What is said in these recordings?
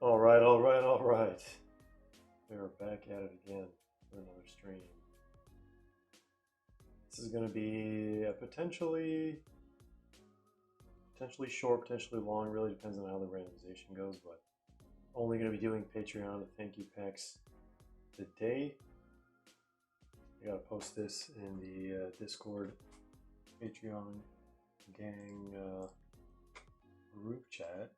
All right, all right, all right. We are back at it again for another stream. This is going to be a potentially short, potentially long. Really depends on how the randomization goes, but only going to be doing Patreon thank you packs today. I gotta post this in the Discord Patreon gang group chat.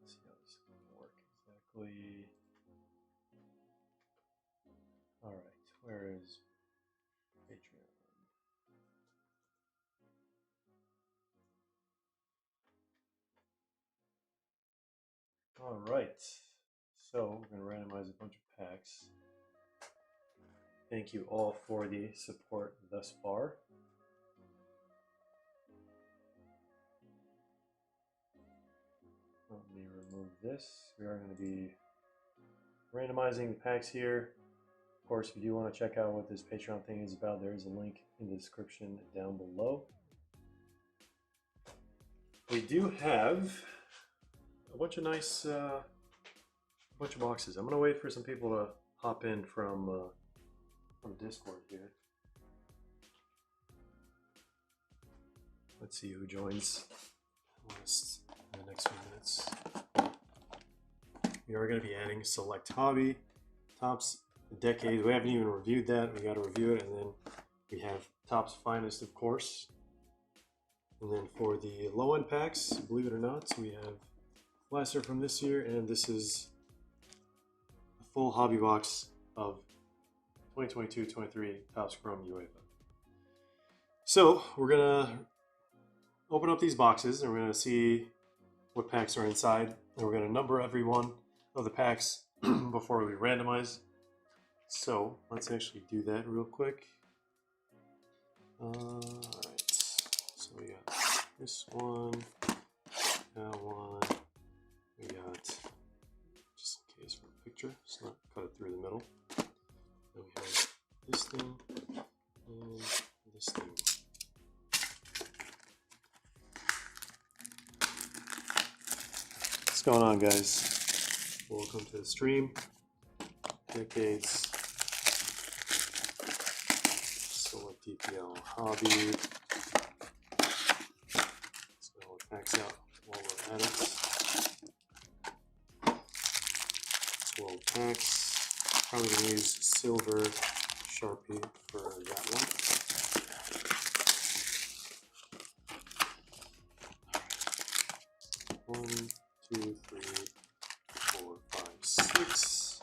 Let's see how this is going to work exactly. All right, where is Patreon? All right, so we're going to randomize a bunch of packs. Thank you all for the support thus far. Let me remove this. We are going to be randomizing the packs here. Of course, if you do want to check out what this Patreon thing is about, there is a link in the description down below. We do have a bunch of nice, bunch of boxes. I'm going to wait for some people to hop in from Discord here. Let's see who joins in the next few minutes. We are going to be adding Select Hobby, Topps Decades. We haven't even reviewed that. We got to review it, and then we have Topps Finest, of course. And then for the low-end packs, believe it or not, we have Blaster from this year, and this is a full hobby box of 2022-23 Topps Chrome UEFA. So we're gonna open up these boxes, and we're gonna see what packs are inside, and we're gonna number every one of the packs before we randomize. So let's actually do that real quick. All right. So we got this one, that one. We got, just in case for a picture, let's not cut it through the middle. Then we have this thing and this thing. What's going on, guys? Welcome to the stream. Decades. Select DPL Hobby. Let's go with packs out while we're at it. 12 packs. Probably going to use silver Sharpie for that one. One, two, three, four, five, six.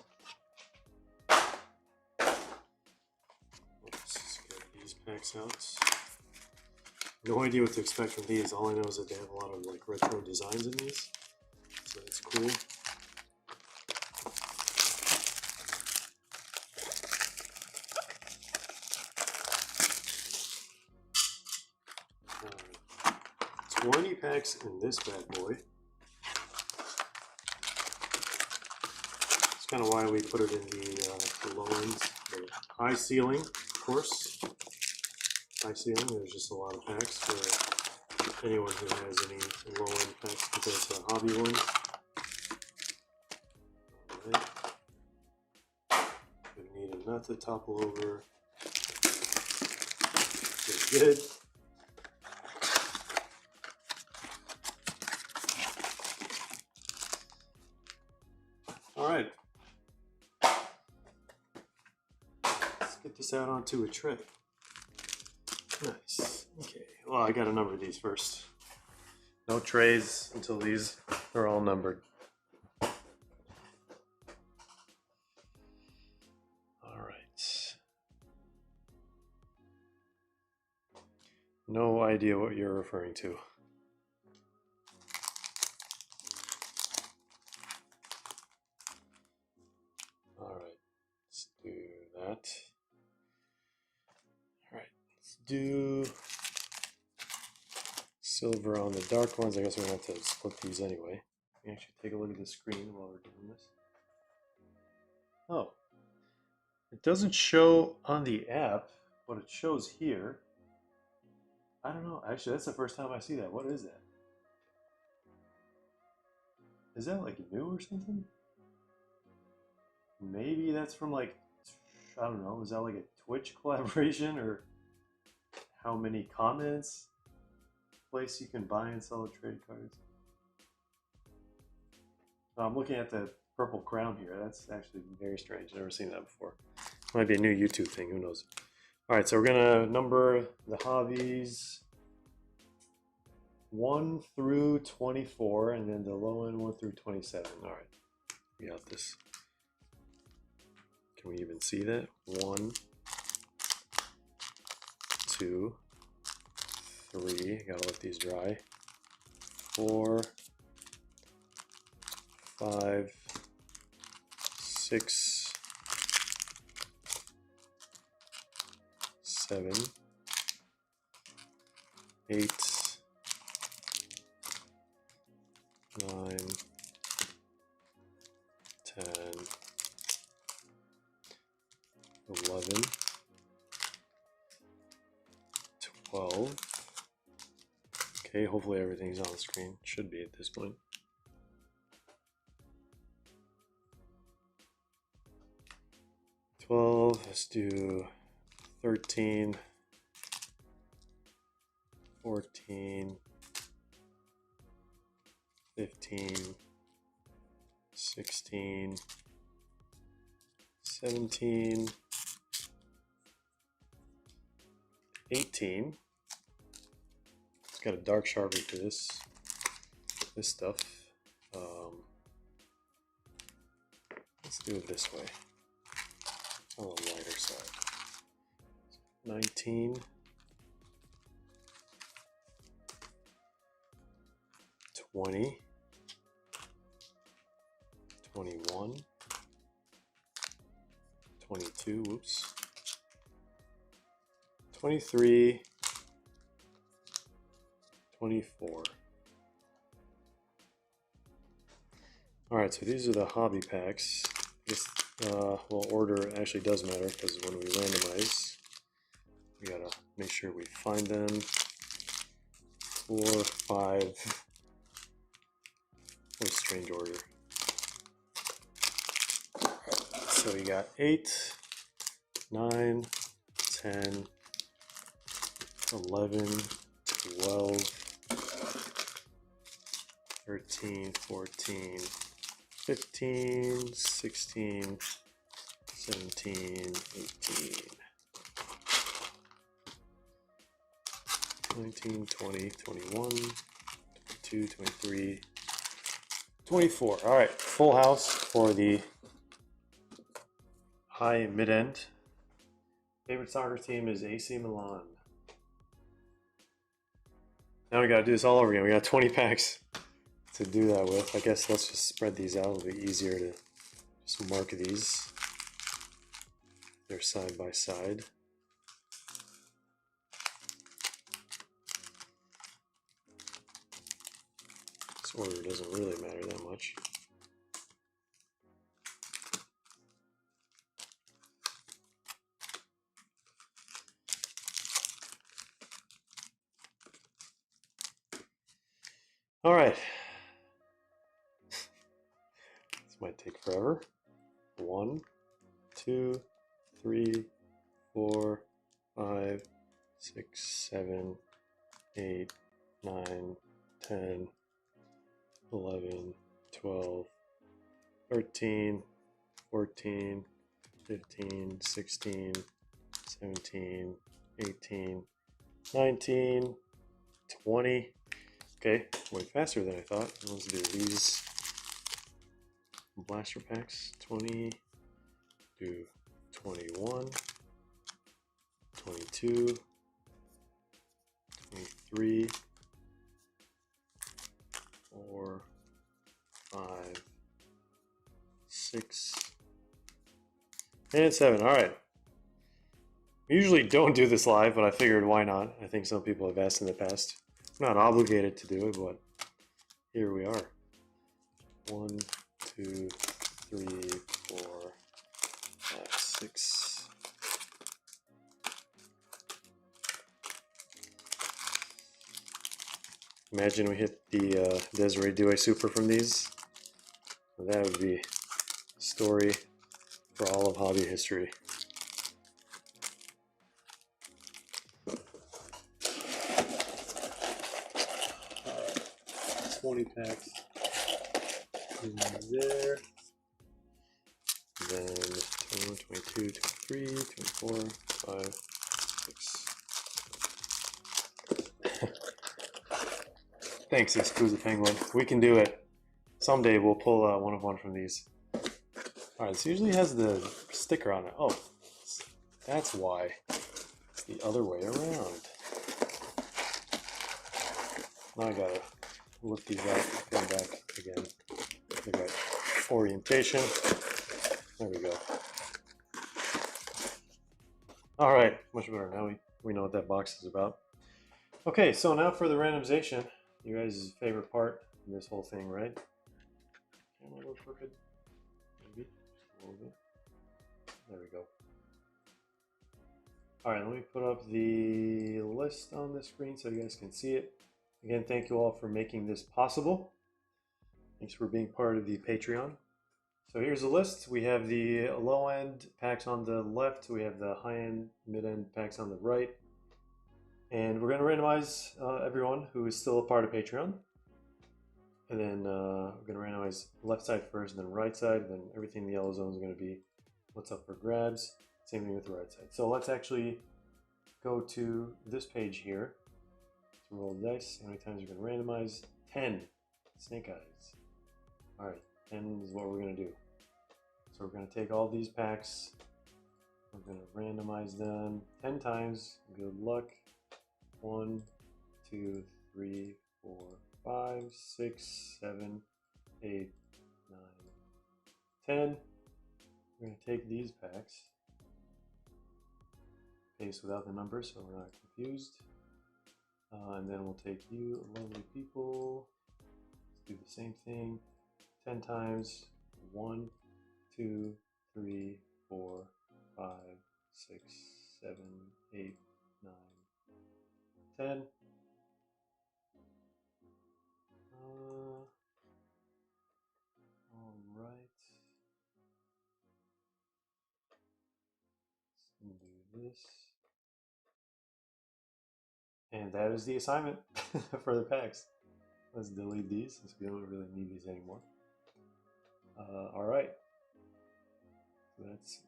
Let's get these packs out. No idea what to expect from these. All I know is that they have a lot of like retro designs in these, so that's cool. Alright, 20 packs in this bad boy. That's kind of why we put it in the low end, the high ceiling, of course. High ceiling. There's just a lot of packs for anyone who has any low end packs compared to hobby ones. Alright. We need a nut to topple over. Pretty good. Alright. Let's get this out onto a tray. Nice. Okay. Well, I gotta number these first. No trays until these are all numbered. Alright. No idea what you're referring to. Alright. Let's do that. Do silver on the dark ones. I guess we're going to have to split these anyway. Let me actually take a look at the screen while we're doing this. Oh, it doesn't show on the app, but it shows here. I don't know. Actually, that's the first time I see that. What is that? Is that like new or something? Maybe that's from like, I don't know, is that like a Twitch collaboration or how many comments? Place you can buy and sell trade cards. I'm looking at the purple crown here. That's actually very strange. I've never seen that before. Might be a new YouTube thing. Who knows? All right, so we're gonna number the hobbies 1 through 24, and then the low end 1 through 27. All right, we got this. Can we even see that? 1, 2, 3. Gotta let these dry. 4, 5, 6, 7, 8, 9, 10, 11, 12. Okay, hopefully everything's on the screen. Should be at this point. 12, let's do 13, 14, 15, 16, 17, 18. It's got a dark sharpie for this stuff. Let's do it this way. On the lighter side. 19, 20, 21, 22, whoops, 23, 24. All right, so these are the hobby packs. This, well, order actually does matter because when we randomize, we gotta make sure we find them. 4, 5. What a strange order. So we got 8, 9, 10, 11, 12, 13, 14, 15, 16, 17, 18, 19, 20, 21, 22, 23, 24. All right, full house for the high and mid end. Favorite soccer team is AC Milan. Now we gotta do this all over again. We got 20 packs to do that with. I guess let's just spread these out. It'll be easier to just mark these. They're side by side. This order doesn't really matter that much. All right. This might take forever. 1, 2, 3, 4, 5, 6, 7, 8, 9, 10, 11, 12, 13, 14, 15, 16, 17, 18, 19, 20. Okay, way faster than I thought. Let's do these blaster packs. 20, do 21, 22, 23, 4, 5, 6, and 7. All right. I usually don't do this live, but I figured why not? I think some people have asked in the past. I'm not obligated to do it, but here we are. 1, 2, 3, 4, 5, 6. Imagine we hit the Desiree Douay Super from these. That would be a story for all of hobby history. Alright, 20 packs in there. Then 21, 22, 23, 24, 5, 6. Thanks, Exclusive Penguin. We can do it. Someday we'll pull one from these. Alright, this usually has the sticker on it. Oh, that's why. It's the other way around. Now I gotta look these out and come back again. We got orientation. There we go. Alright, much better. Now we know what that box is about. Okay, so now for the randomization. You guys' favorite part in this whole thing, right? Camera a little crooked. Maybe. Just a little bit. There we go. Alright, let me put up the list on the screen so you guys can see it. Again, thank you all for making this possible. Thanks for being part of the Patreon. So here's the list. We have the low-end packs on the left. We have the high-end, mid-end packs on the right. And we're going to randomize everyone who is still a part of Patreon. And then we're going to randomize left side first, and then right side. Then everything in the yellow zone is going to be what's up for grabs. Same thing with the right side. So let's actually go to this page here. Let's roll the dice. How many times we're going to randomize? 10. Snake eyes. All right, 10 is what we're going to do. So we're going to take all these packs. We're going to randomize them 10 times. Good luck. 1, 2, 3, 4, 5, 6, 7, 8, 9, 10. We're going to take these packs, paste without the numbers so we're not confused. And then we'll take you, lovely people. Let's do the same thing 10 times. 1, 2, 3, 4, 5, 6, 7, 8, 9, 10. All right. Let's do this. And that is the assignment for the packs. Let's delete these since we don't really need these anymore. All right. So that's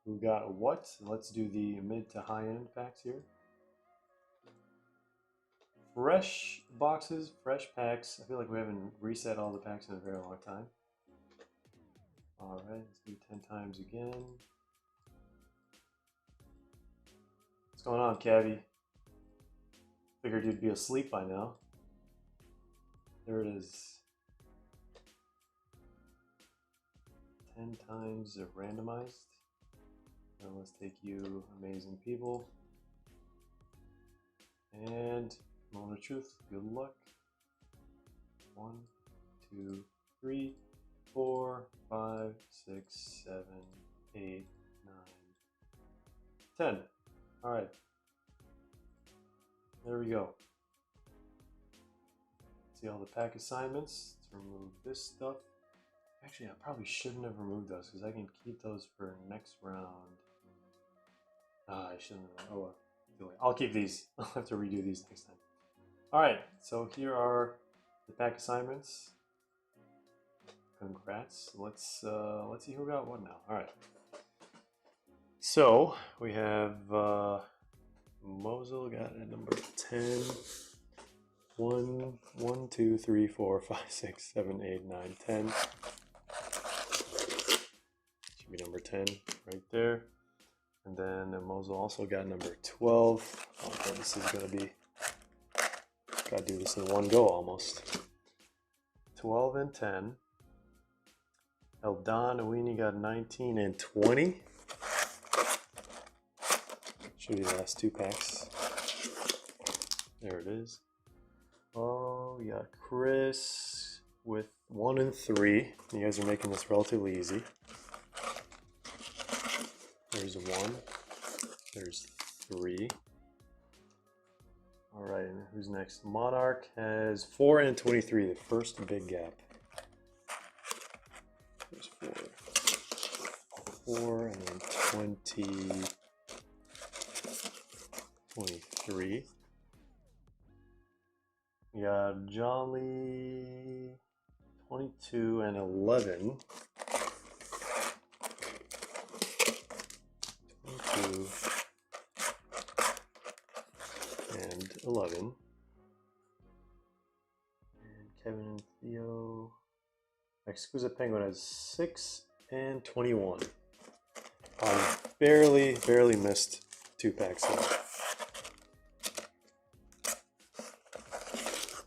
who got what. Let's do the mid to high end packs here. Fresh boxes, fresh packs. I feel like we haven't reset all the packs in a very long time. All right, let's do 10 times again. What's going on, Cavi? Figured you'd be asleep by now. There it is. 10 times randomized. Now let's take you, amazing people. And moment of truth, good luck. 1, 2, 3, 4, 5, 6, 7, 8, 9, 10. All right. There we go. See all the pack assignments. Let's remove this stuff. Actually, I probably shouldn't have removed those because I can keep those for next round. I shouldn't have. Oh well. I'll keep these. I'll have to redo these next time. All right. So here are the pack assignments. Congrats. Let's see who got what now. All right. So we have Mosul got at number 10. 1, 2, 3, 4, 5, 6, 7, 8, 9, 10. Should be number 10 right there. And then Mosul also got number 12. Oh, this is gonna be, gotta do this in one go almost. 12 and 10. Eldon Awini got 19 and 20. Should be the last two packs. There it is. Oh, we got Chris with 1 and 3. You guys are making this relatively easy. There's 1. There's 3. All right, and who's next? Monarch has 4 and 23, the first big gap. There's 4, and then 20, 23. We got Jolly 22 and 11. 22 and 11. And Kevin and Theo. Exquisite Penguin has 6 and 21. Barely missed 2 packs though.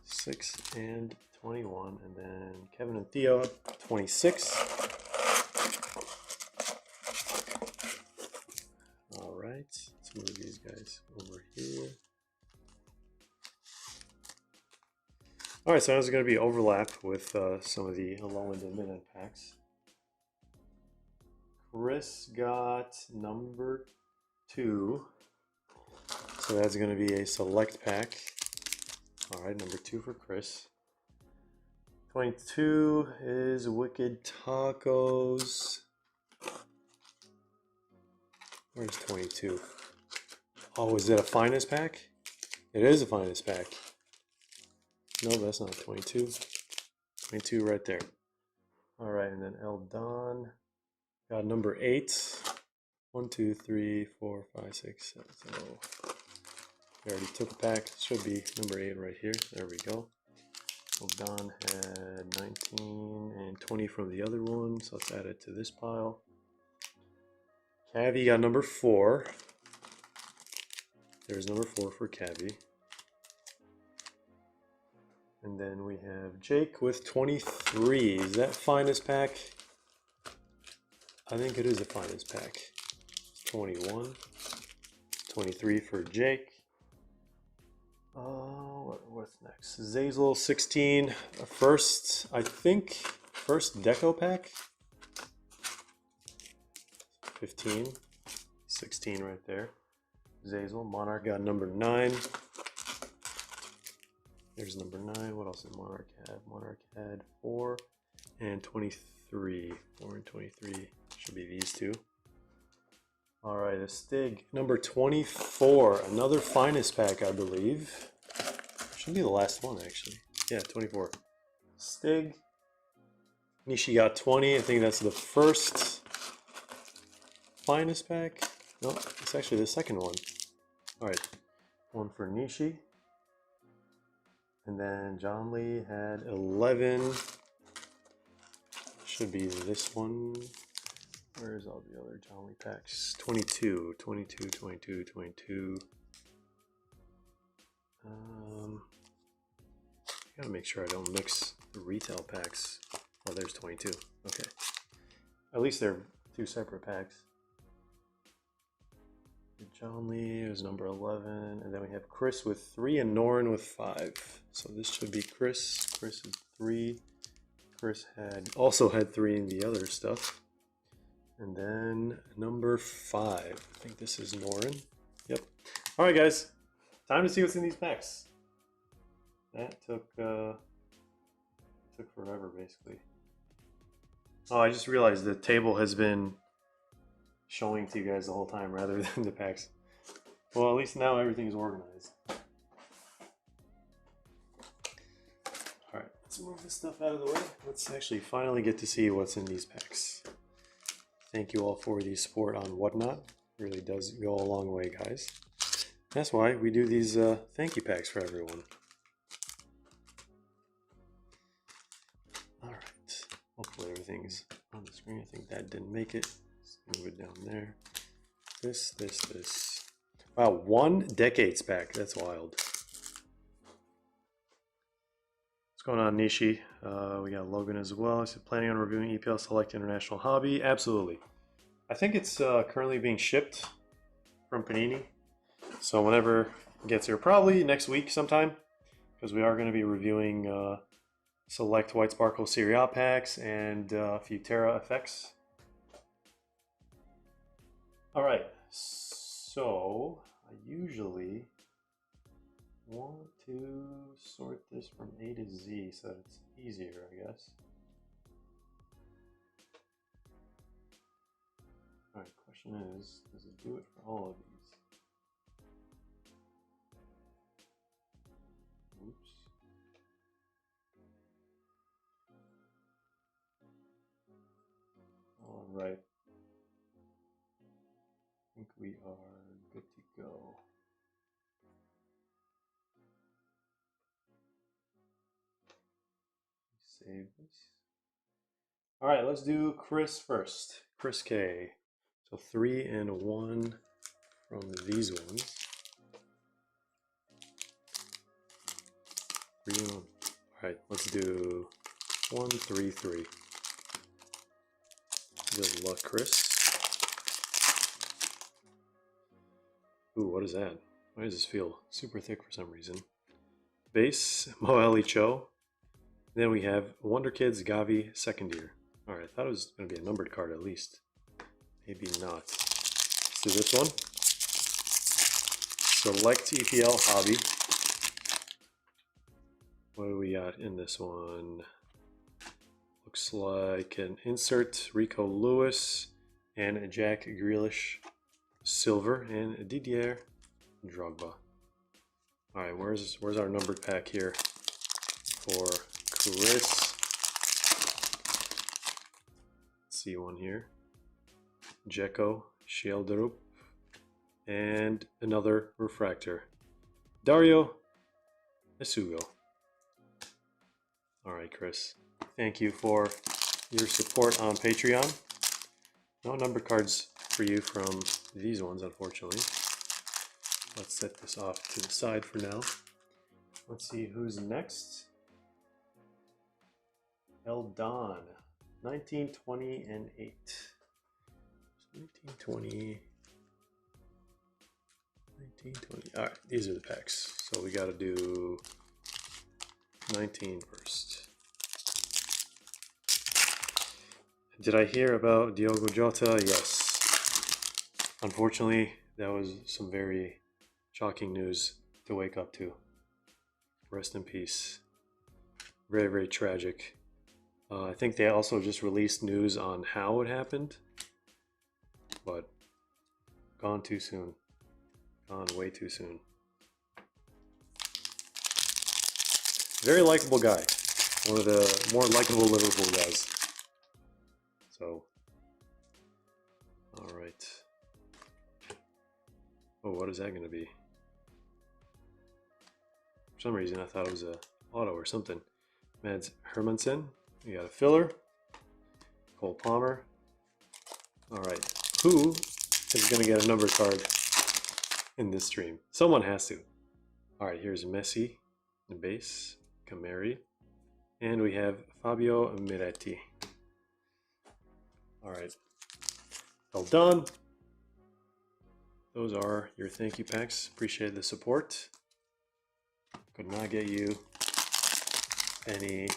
6 and 21, and then Kevin and Theo 26. All right, let's move these guys over here. All right, so now there's going to be overlap with some of the low-end and mid-end packs. Chris got number 2, so that's going to be a select pack. All right, number 2 for Chris. 22 is Wicked Tacos. Where's 22? Oh, is it a finest pack? It is a finest pack. No, that's not 22. 22 right there. All right, and then El Don got number 8. 1, 2, 3, 4, 5, 6, 7. So we already took a pack. Should be number 8 right here. There we go. El Don had 19 and 20 from the other one, so let's add it to this pile. Cavi got number 4. There's number 4 for Cavi. And then we have Jake with 23. Is that finest pack? I think it is a finest pack. 21. 23 for Jake. What's next? Zazel 16. First deco pack. 15. 16 right there. Zazel. Monarch got number 9. There's number 9. What else did Monarch have? Monarch had 4 and 23. 4 and 23 should be these two. All right, a Stig number 24. Another finest pack, I believe. Should be the last one, actually. Yeah, 24. Stig. Nishi got 20. I think that's the first finest pack. No, it's actually the second one. All right, one for Nishi. And then John Lee had 11. Should be this one. Where's all the other John Lee packs? 22, 22, 22, 22. Gotta make sure I don't mix the retail packs. Oh, there's 22. Okay. At least they're 2 separate packs. John Lee is number 11, and then we have Chris with 3 and Norin with 5. So this should be Chris. Chris is 3. Chris also had 3 in the other stuff. And then number 5. I think this is Norin. Yep. All right, guys. Time to see what's in these packs. That took forever, basically. Oh, I just realized the table has been showing to you guys the whole time rather than the packs. Well, at least now everything is organized. Alright, let's move this stuff out of the way. Let's actually finally get to see what's in these packs. Thank you all for the support on Whatnot. It really does go a long way, guys. That's why we do these thank you packs for everyone. Alright, hopefully everything's on the screen. I think that didn't make it. Let's move it down there. This. Wow, 1 Decades pack. That's wild. What's going on, Nishi? We got Logan as well. Is planning on reviewing EPL Select International Hobby? Absolutely. I think it's currently being shipped from Panini. So whenever it gets here, probably next week sometime, because we are going to be reviewing Select White Sparkle Serie A packs and Futera effects. All right, so I usually want to sort this from A to Z so that it's easier, I guess. Question is, does it do it for all of these? Oops. All right. I think we are good to go. Save this. All right, let's do Chris first. Chris K. So 3 and 1 from these ones. 3 and 1. All right, let's do 1, 3, 3. Good luck, Chris. Ooh, what is that? Why does this feel super thick for some reason? Base, Moali Cho. Then we have Wonder Kids Gavi second year. All right, I thought it was going to be a numbered card at least. Maybe not. Let's do this one. Select EPL Hobby. What do we got in this one? Looks like an insert Rico Lewis and a Jack Grealish silver and a Didier Drogba. All right, where's our numbered pack here for Chris? Let's see one here. Dzeko, Sheldrup, and another refractor. Dario Esugo. All right, Chris. Thank you for your support on Patreon. No numbered cards for you from these ones, unfortunately. Let's set this off to the side for now. Let's see who's next. Eldon, 19, 20, and 8. 19, 20, 19, 20. All right, these are the packs. So we got to do 19 first. Did I hear about Diogo Jota? Yes. Unfortunately, that was some very shocking news to wake up to. Rest in peace. Very, very tragic. I think they also just released news on how it happened, but gone too soon. Gone way too soon. Very likable guy. One of the more likable Liverpool guys. So, all right. Oh, what is that going to be? For some reason, I thought it was a auto or something. Mads Hermansen. We got a filler. Cole Palmer. All right. Who is going to get a number card in this stream? Someone has to. All right. Here's Messi, the base, Cameri, and we have Fabio Miretti. All right. Well done. Those are your thank you packs. Appreciate the support. Could not get you any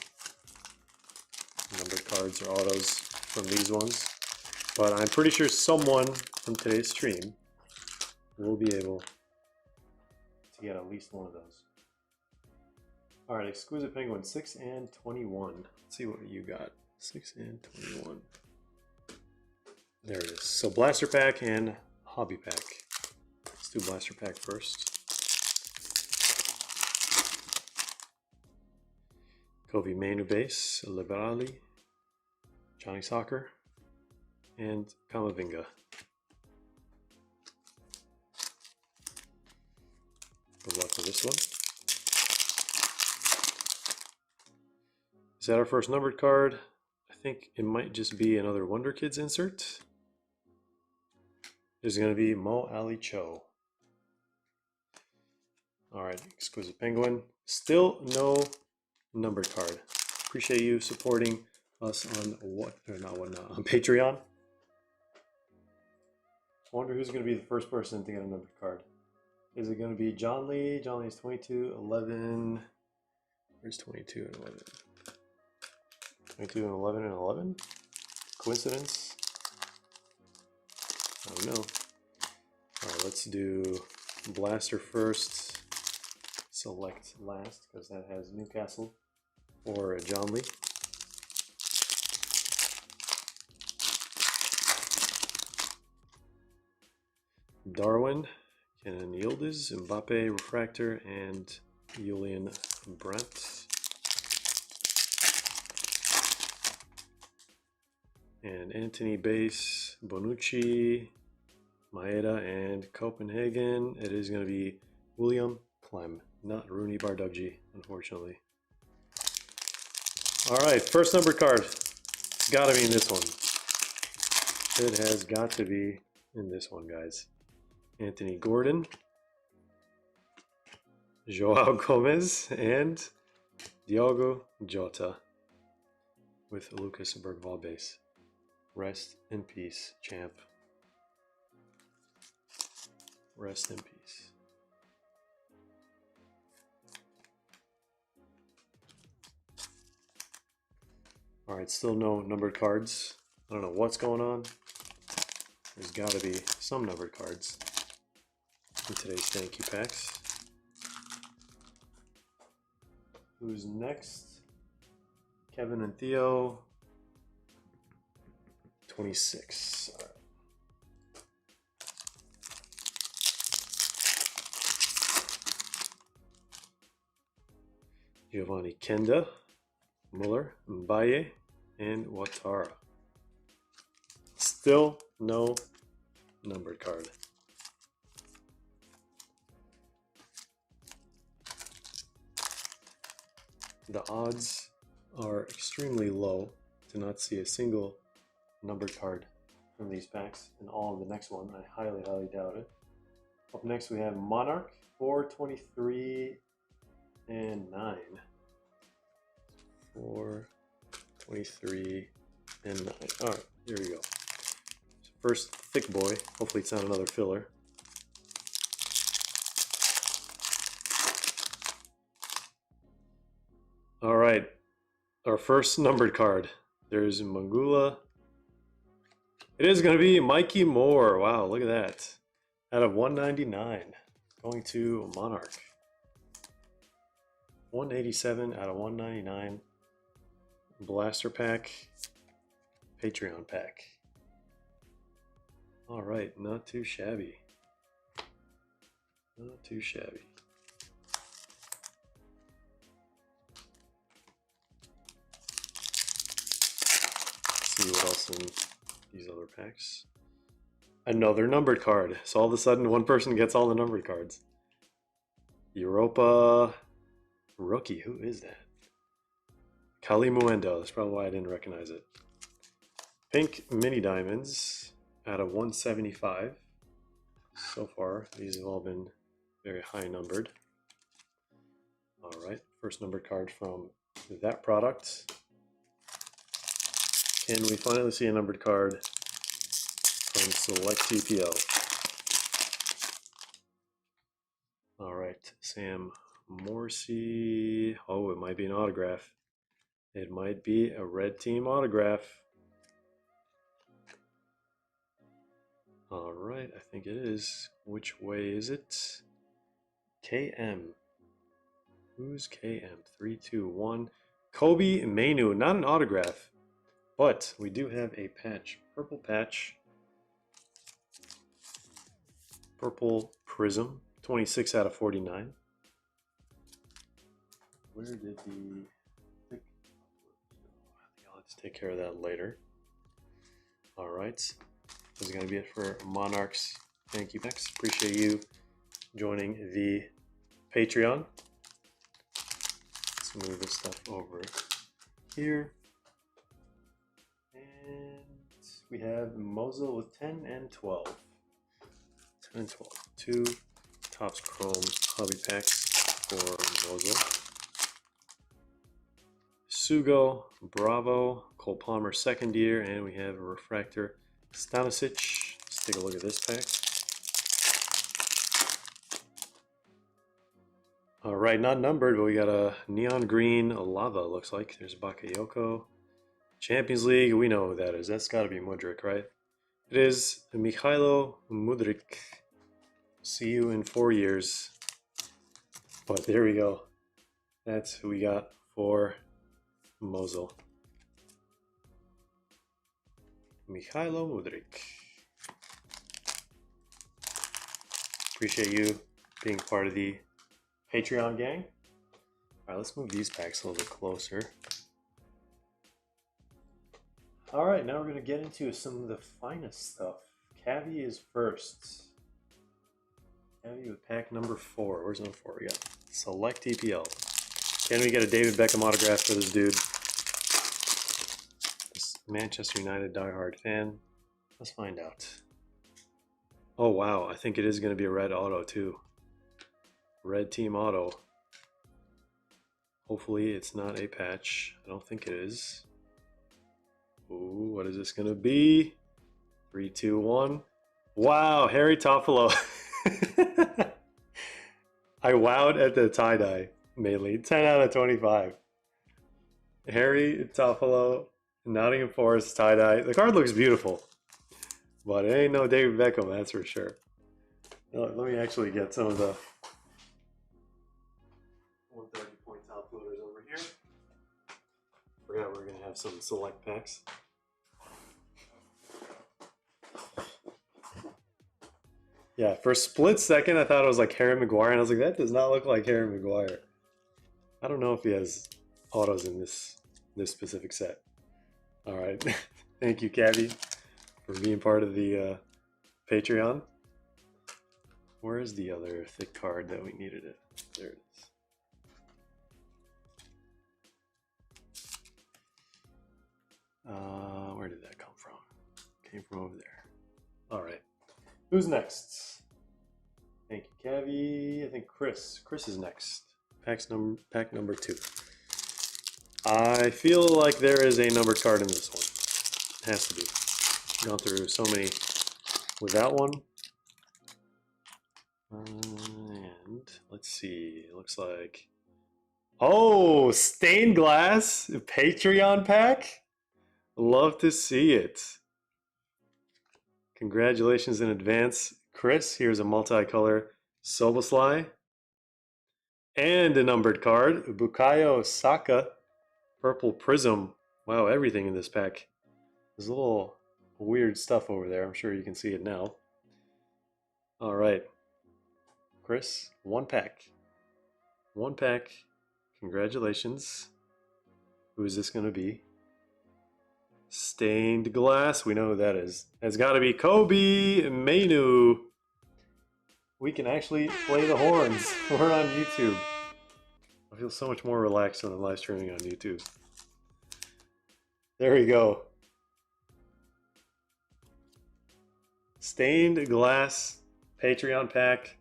numbered cards or autos from these ones, but I'm pretty sure someone from today's stream will be able to get at least one of those. All right, Exquisite Penguin, 6 and 21. Let's see what you got. 6 and 21. There it is. So Blaster Pack and Hobby Pack. Let's do Blaster Pack first. Kobe Mainu base, Liberali, Johnny Soccer, and Kamavinga. Good luck for this one. Is that our first numbered card? I think it might just be another Wonder Kids insert. There's going to be Mo Ali Cho. All right, Exquisite Penguin. Still no numbered card. Appreciate you supporting us on on Patreon. I wonder who's going to be the first person to get a numbered card. Is it going to be John Lee? John Lee is 22, 11. Where's 22 and 11? 22 and 11 and 11? Coincidence? I don't know. All right, let's do Blaster first. Select last because that has Newcastle or John Lee. Darwin, Kenan Yildiz, Mbappe, Refractor, and Julian Brandt. And Anthony Base, Bonucci, Maeda, and Copenhagen. It is going to be William Clem, not Rooney Barduggi, unfortunately. All right, first number card. It's got to be in this one. It has got to be in this one, guys. Anthony Gordon, Joao Gomez, and Diogo Jota with Lucas Bergvall base. Rest in peace, champ. Rest in peace. All right, still no numbered cards. I don't know what's going on. There's got to be some numbered cards in today's thank you packs. Who's next? Kevin and Theo. 26. All right. Giovanni Kenda, Muller, Mbaye, and Ouattara. Still no numbered card. The odds are extremely low to not see a single numbered card from these packs, and all in the next one. I highly, highly doubt it. Up next we have Monarch, 423 and 9. 423 and 9. All right, here we go. First thick boy. Hopefully it's not another filler. All right, our first numbered card. There's Mangula. It is going to be Mikey Moore. Wow, look at that. Out of 199, going to Monarch. 187 out of 199. Blaster pack. Patreon pack. All right, not too shabby. Not too shabby. See what else in these other packs. Another numbered card. So all of a sudden, one person gets all the numbered cards. Europa rookie. Who is that? Kali Muendo. That's probably why I didn't recognize it. Pink mini diamonds out of 175. So far, these have all been very high numbered. All right, first numbered card from that product. Can we finally see a numbered card from Select TPO? All right, Sam Morrissey. Oh, it might be an autograph. It might be a red team autograph. All right, I think it is. Which way is it? KM. Who's KM? 321. Kobe Mainu. Not an autograph, but we do have a patch. Purple patch. Purple Prism. 26 out of 49. Where did the... Let's take care of that later. All right. This is going to be it for Monarchs. Thank you, Max. Appreciate you joining the Patreon. Let's move this stuff over here. And we have Mosul with 10 and 12. 10 and 12. 2 Topps Chrome hobby packs for Mosul. Sugo, Bravo, Cole Palmer second year, and we have a refractor Stanisic. Let's take a look at this pack. All right, not numbered, but we got a neon green lava, looks like. There's Bakayoko. Champions League, we know who that is. That's got to be Mudryk, right? It is Mikhailo Mudryk. See you in 4 years. But there we go. That's who we got for Mosul. Mikhailo Mudryk. Appreciate you being part of the Patreon gang. All right, let's move these packs a little bit closer. All right, now we're going to get into some of the finest stuff. Cavi is first. Cavi with pack number 4. Where's number 4? We got Select EPL. Can we get a David Beckham autograph for this dude? This Manchester United diehard fan. Let's find out. Oh, wow. I think it is going to be a red auto, too. Red team auto. Hopefully it's not a patch. I don't think it is. Ooh, what is this going to be? 3, 2, 1. Wow, Harry Toffolo. I wowed at the tie-dye, mainly. 10 out of 25. Harry Toffolo, Nottingham Forest tie-dye. The card looks beautiful, but it ain't no David Beckham, that's for sure. Let me actually get some of the 130-point top loaders over here. Forgot we're going to have some select packs. Yeah, for a split second, I thought it was like Harry Maguire, and I was like, that does not look like Harry Maguire. I don't know if he has autos in this specific set. All right. Thank you, Cavi, for being part of the Patreon. Where is the other thick card that we needed it? There it is. Where did that come from? Came from over there. All right. Who's next? Thank you, Cavi. I think Chris. Chris is next. Pack number 2. I feel like there is a numbered card in this one. It has to be. Gone through so many with that one. And let's see. It looks like... Oh, stained glass Patreon pack? Love to see it. Congratulations in advance, Chris. Here's a multicolor Soboslai. And a numbered card, Bukayo Saka, Purple Prism. Wow, everything in this pack. There's a little weird stuff over there. I'm sure you can see it now. All right. Chris, 1 pack. 1 pack. Congratulations. Who is this going to be? Stained glass. We know who that is. It's got to be Kobe Mainu. We can actually play the horns. We're on YouTube. I feel so much more relaxed when I'm live streaming on YouTube. There we go. Stained glass Patreon pack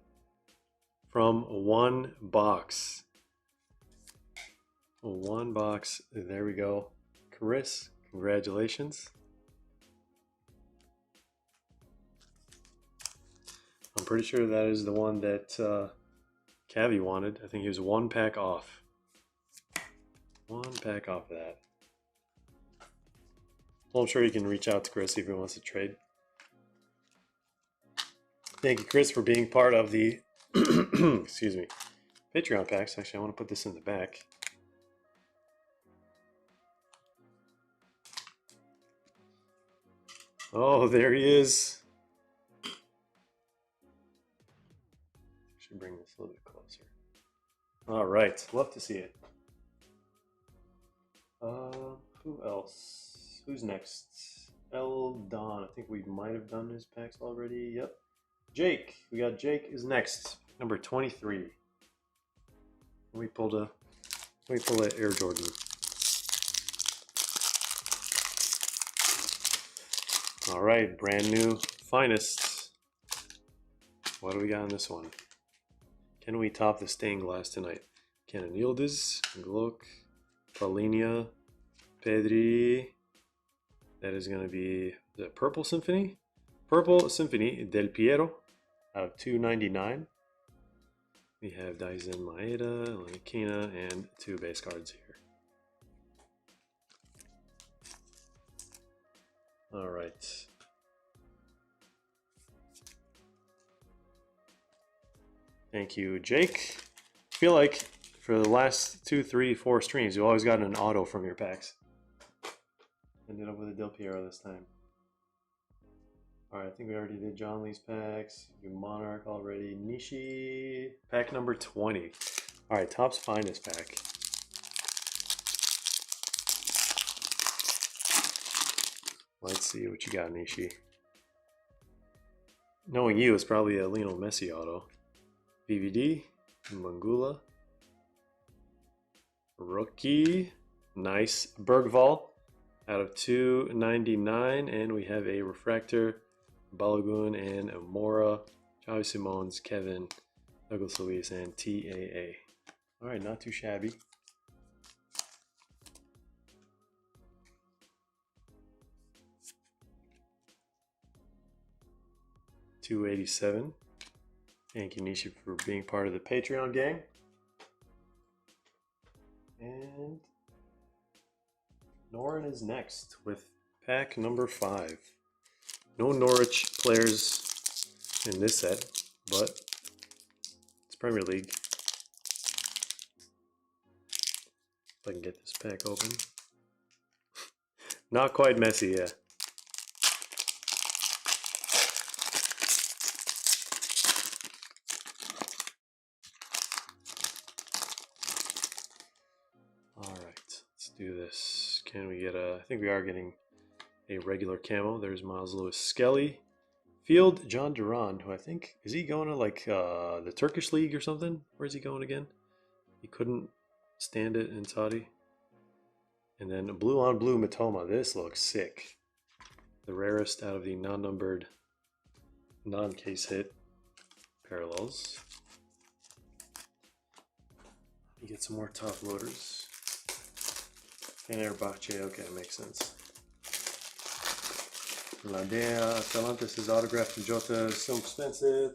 from 1 box. 1 box. There we go. Chris, congratulations. I'm pretty sure that is the one that Cavi wanted. I think he was 1 pack off. 1 pack off of that. Well, I'm sure you can reach out to Chris if he wants to trade. Thank you, Chris, for being part of the excuse me, Patreon packs. Actually, I want to put this in the back. Oh, there he is. Should bring this a little bit closer. All right, love to see it. Who else? Who's next? El Don. I think we might have done his packs already. Yep. Jake. We got Jake is next. Number 23. We pulled a Air Jordan. All right, brand new finest. What do we got on this one? Can we top the stained glass tonight? Kenan Yildiz, Glock, Paulinho, Pedri. That is going to be the Purple Symphony. Purple Symphony Del Piero out of 299. We have Daisen Maeda, Lanikina, and 2 base cards here. All right. Thank you, Jake. I feel like for the last 2, 3, 4 streams, you've always gotten an auto from your packs. Ended up with a Del Piero this time. Alright, I think we already did John Lee's packs. We did Monarch already. Nishi, pack number 20. Alright, Topps Finest pack. Let's see what you got, Nishi. Knowing you, it's probably a Lionel Messi auto. BVD, Mangula, rookie, nice. Bergvall out of 299, and we have a refractor, Balogun and Amora, Xavi Simons, Kevin, Douglas Luis, and TAA. All right, not too shabby. $287. Thank you, Nishi, for being part of the Patreon gang. And Norin is next with pack number 5. No Norwich players in this set, but it's Premier League. If I can get this pack open. Not quite messy, yeah. Do this. Can we get a, I think we are getting a regular camo. There's Miles Lewis Skelly. Field, John Duran, who I think, is he going to like the Turkish league or something? Where's he going again? He couldn't stand it in Saudi. And then blue on blue Matoma. This looks sick. The rarest out of the non-numbered, non-case hit parallels. You get some more top loaders. And Airbache, okay, makes sense. Ladea, Atalantis' autograph from Jota is so expensive.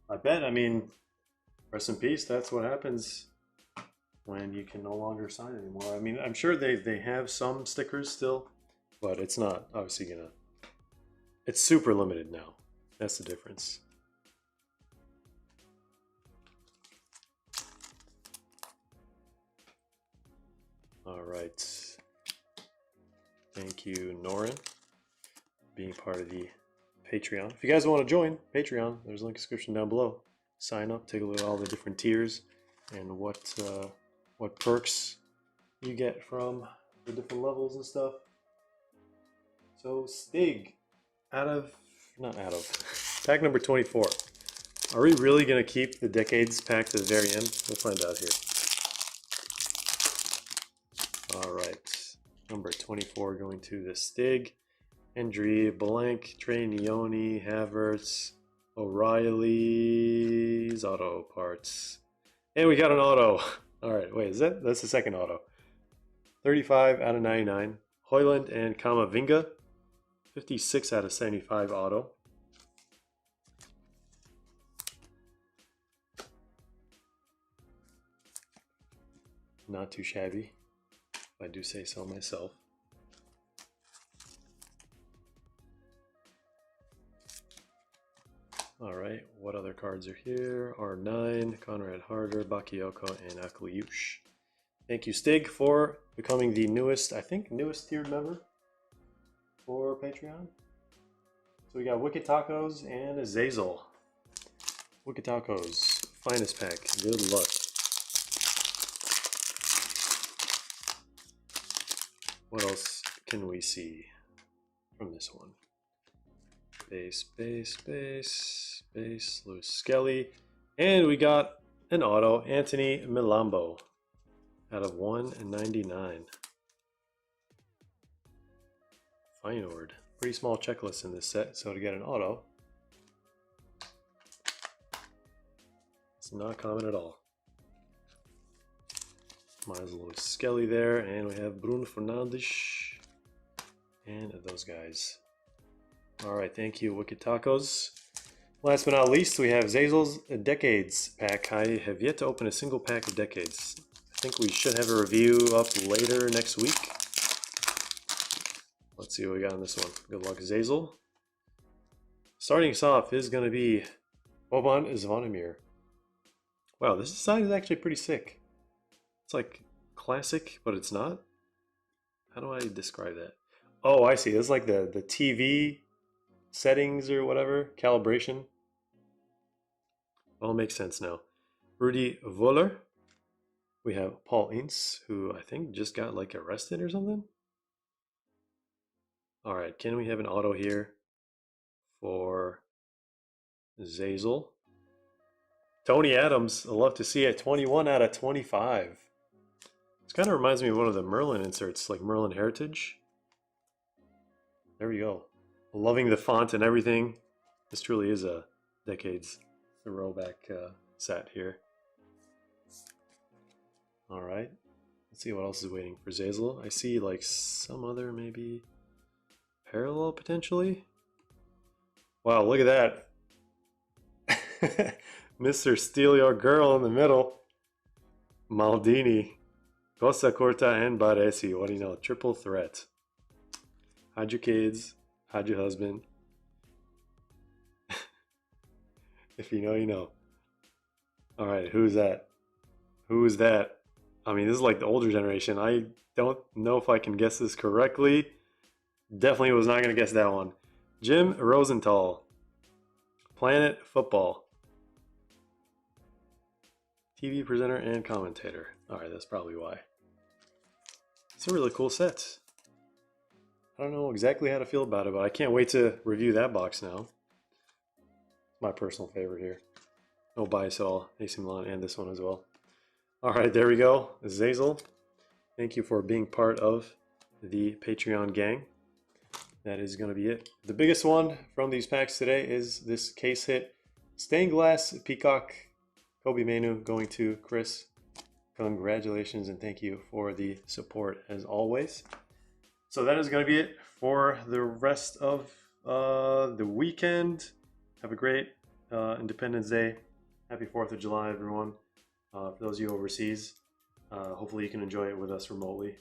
I bet, I mean, rest in peace, that's what happens when you can no longer sign anymore. I mean, I'm sure they have some stickers still, but it's not obviously gonna, it's super limited now. That's the difference. All right. Thank you, Norin, being part of the Patreon. If you guys want to join Patreon, there's a link in the description down below. Sign up, take a look at all the different tiers and what perks you get from the different levels and stuff. So Stig, pack number 24. Are we really gonna keep the decades pack to the very end? We'll find out here. All right. Number 24 going to the Stig, Hendry, Blank, Trey Neone, Havertz, O'Reilly's auto parts. And we got an auto. All right, wait, that's the second auto. 35 out of 99. Hoyland and Kamavinga. 56 out of 75 auto. Not too shabby, if I do say so myself. All right, what other cards are here? R9, Conrad Harder, Bakayoko, and Akliush. Thank you, Stig, for becoming the newest, I think, newest tiered member for Patreon. So we got Wicked Tacos and Azazel. Wicked Tacos, finest pack. Good luck. What else can we see from this one? Base, base, base, base, Lewis Skelly. And we got an auto, Anthony Milambo, out of 199. Feyenoord. Pretty small checklist in this set, so to get an auto, it's not common at all. Miles Lewis Skelly there, and we have Bruno Fernandes and those guys. All right, thank you, Wicked Tacos. Last but not least, we have Zazel's Decades pack. I have yet to open a single pack of Decades. I think we should have a review up later next week. Let's see what we got on this one. Good luck, Zazel. Starting us off is going to be Boban Zvonimir. Wow, this design is actually pretty sick. It's like classic, but it's not. How do I describe that? Oh, I see. It's like the TV settings or whatever, calibration. All makes sense now. Rudy Voller. We have Paul Ince, who I think just got like arrested or something. All right, can we have an auto here for Zazel? Tony Adams, I love to see it. 21 out of 25. This kind of reminds me of one of the Merlin inserts, like Merlin Heritage. There we go. Loving the font and everything. This truly is a Decades throwback set here. All right. Let's see what else is waiting for Zazel. I see like some other maybe parallel potentially. Wow, look at that. Mr. Steal Your Girl in the middle. Maldini. Costa Corta and Baresi. What do you know? Triple threat. Hide your kids. Hide your husband. If you know, you know. Alright, who's that? Who is that? I mean, this is like the older generation. I don't know if I can guess this correctly. Definitely was not going to guess that one. Jim Rosenthal. Planet Football. TV presenter and commentator. Alright, that's probably why. It's a really cool set. I don't know exactly how to feel about it, but I can't wait to review that box now. It's my personal favorite here. No bias at all. AC Milan and this one as well. Alright, there we go. Zazel. Thank you for being part of the Patreon gang. That is going to be it. The biggest one from these packs today is this case hit stained glass Peacock Kobe Mainu going to Chris. Congratulations and thank you for the support as always. So that is going to be it for the rest of the weekend. Have a great Independence Day. Happy 4th of July, everyone. For those of you overseas, hopefully you can enjoy it with us remotely.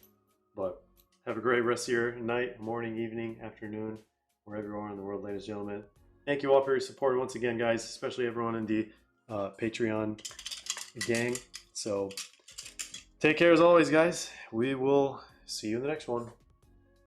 But have a great rest of your night, morning, evening, afternoon, wherever you are in the world, ladies and gentlemen. Thank you all for your support once again, guys, especially everyone in the Patreon gang. So take care as always, guys. We will see you in the next one.